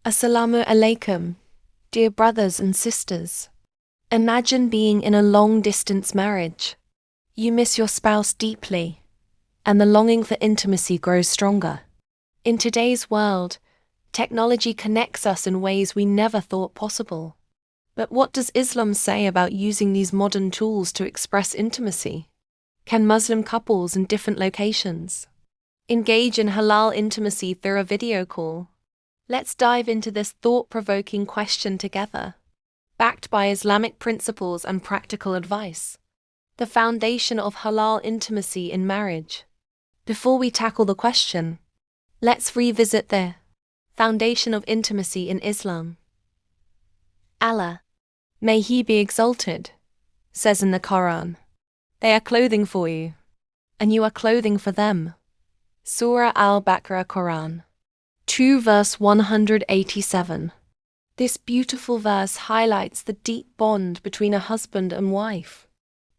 Assalamu alaikum, dear brothers and sisters. Imagine being in a long-distance marriage. You miss your spouse deeply, and the longing for intimacy grows stronger. In today's world, technology connects us in ways we never thought possible. But what does Islam say about using these modern tools to express intimacy? Can Muslim couples in different locations engage in halal intimacy through a video call? Let's dive into this thought-provoking question together. Backed by Islamic principles and practical advice. The foundation of halal intimacy in marriage. Before we tackle the question, let's revisit the foundation of intimacy in Islam. Allah, may He be exalted, says in the Quran, "They are clothing for you, and you are clothing for them." Surah Al-Baqarah, Quran 2 verse 187. This beautiful verse highlights the deep bond between a husband and wife.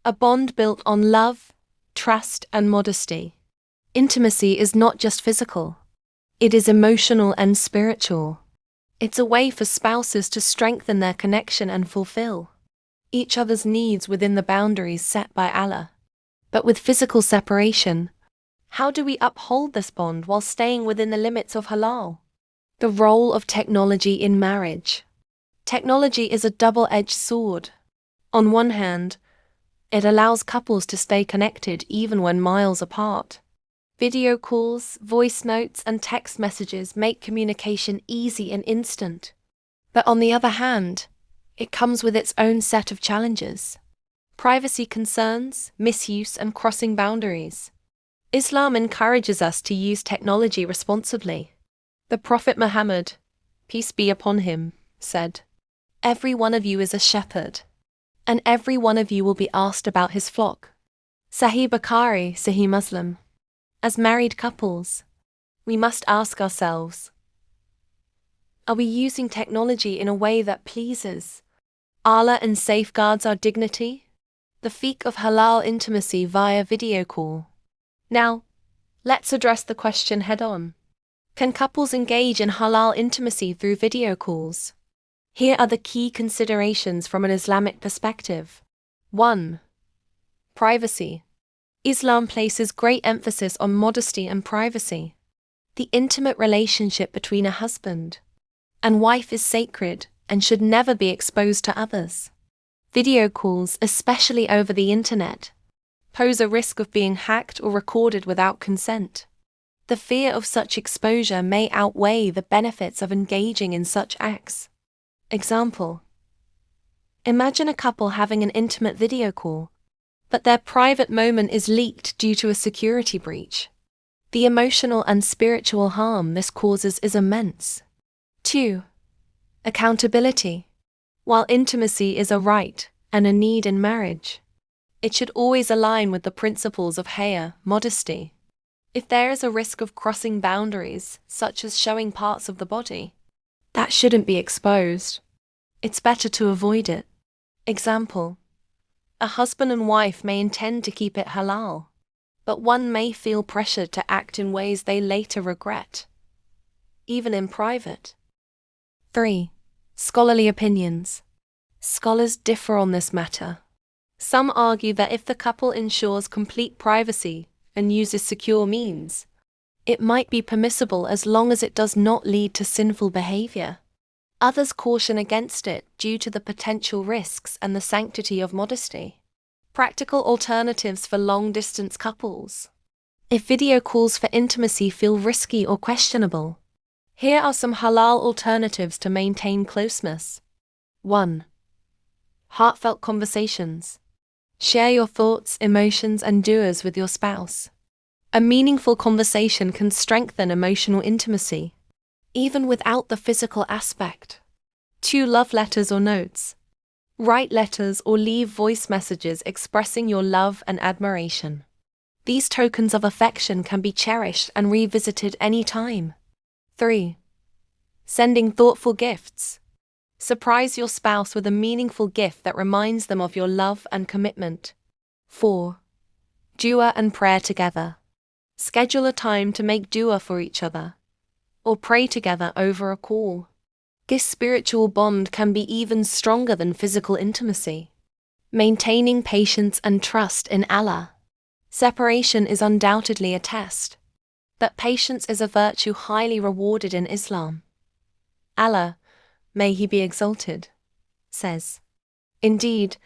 A bond built on love, trust, and modesty. Intimacy is not just physical. It is emotional and spiritual. It's a way for spouses to strengthen their connection and fulfill each other's needs within the boundaries set by Allah. But with physical separation, how do we uphold this bond while staying within the limits of halal? The role of technology in marriage. Technology is a double-edged sword. On one hand, it allows couples to stay connected even when miles apart. Video calls, voice notes, and text messages make communication easy and instant. But on the other hand, it comes with its own set of challenges. Privacy concerns, misuse, and crossing boundaries. Islam encourages us to use technology responsibly. The Prophet Muhammad, peace be upon him, said, "Every one of you is a shepherd, and every one of you will be asked about his flock." Sahih Bukhari, Sahih Muslim. As married couples, we must ask ourselves, are we using technology in a way that pleases Allah and safeguards our dignity? The fiqh of halal intimacy via video call. Now, let's address the question head-on. Can couples engage in halal intimacy through video calls? Here are the key considerations from an Islamic perspective. 1. Privacy. Islam places great emphasis on modesty and privacy. The intimate relationship between a husband and wife is sacred and should never be exposed to others. Video calls, especially over the internet, pose a risk of being hacked or recorded without consent. The fear of such exposure may outweigh the benefits of engaging in such acts. Example: imagine a couple having an intimate video call, but their private moment is leaked due to a security breach. The emotional and spiritual harm this causes is immense. 2. Accountability. While intimacy is a right and a need in marriage, it should always align with the principles of haya, modesty. If there is a risk of crossing boundaries, such as showing parts of the body that shouldn't be exposed, it's better to avoid it. Example: a husband and wife may intend to keep it halal, but one may feel pressured to act in ways they later regret, even in private. 3. Scholarly opinions. Scholars differ on this matter. Some argue that if the couple ensures complete privacy and uses secure means, it might be permissible as long as it does not lead to sinful behavior. Others caution against it due to the potential risks and the sanctity of modesty. Practical alternatives for long-distance couples. If video calls for intimacy feel risky or questionable, here are some halal alternatives to maintain closeness. 1. Heartfelt conversations. Share your thoughts, emotions, and du'as with your spouse. A meaningful conversation can strengthen emotional intimacy, even without the physical aspect. 2. Love letters or notes. Write letters or leave voice messages expressing your love and admiration. These tokens of affection can be cherished and revisited any time. 3. Sending thoughtful gifts. Surprise your spouse with a meaningful gift that reminds them of your love and commitment. 4. Dua and prayer together. Schedule a time to make dua for each other, or pray together over a call. This spiritual bond can be even stronger than physical intimacy. Maintaining patience and trust in Allah. Separation is undoubtedly a test, but patience is a virtue highly rewarded in Islam. Allah, may He be exalted, says, "Indeed,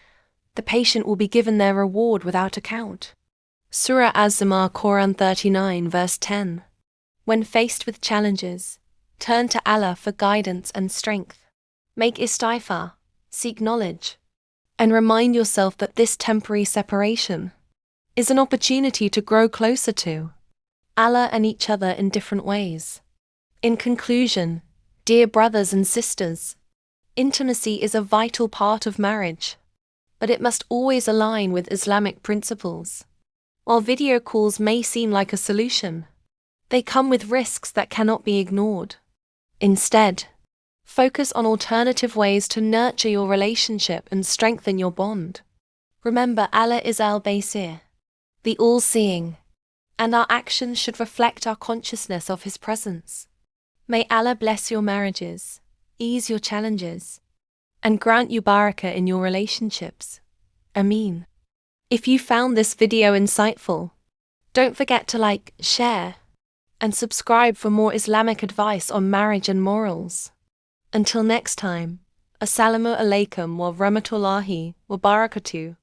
the patient will be given their reward without account." Surah Az-Zumar, Quran 39, verse 10. When faced with challenges, turn to Allah for guidance and strength. Make istighfar, seek knowledge, and remind yourself that this temporary separation is an opportunity to grow closer to Allah and each other in different ways. In conclusion, dear brothers and sisters, intimacy is a vital part of marriage, but it must always align with Islamic principles. While video calls may seem like a solution, they come with risks that cannot be ignored. Instead, focus on alternative ways to nurture your relationship and strengthen your bond. Remember, Allah is Al-Basir, the all-seeing, and our actions should reflect our consciousness of His presence. May Allah bless your marriages, ease your challenges, and grant you barakah in your relationships. Ameen. If you found this video insightful, don't forget to like, share, and subscribe for more Islamic advice on marriage and morals. Until next time, Assalamu alaikum wa rahmatullahi wa barakatuh.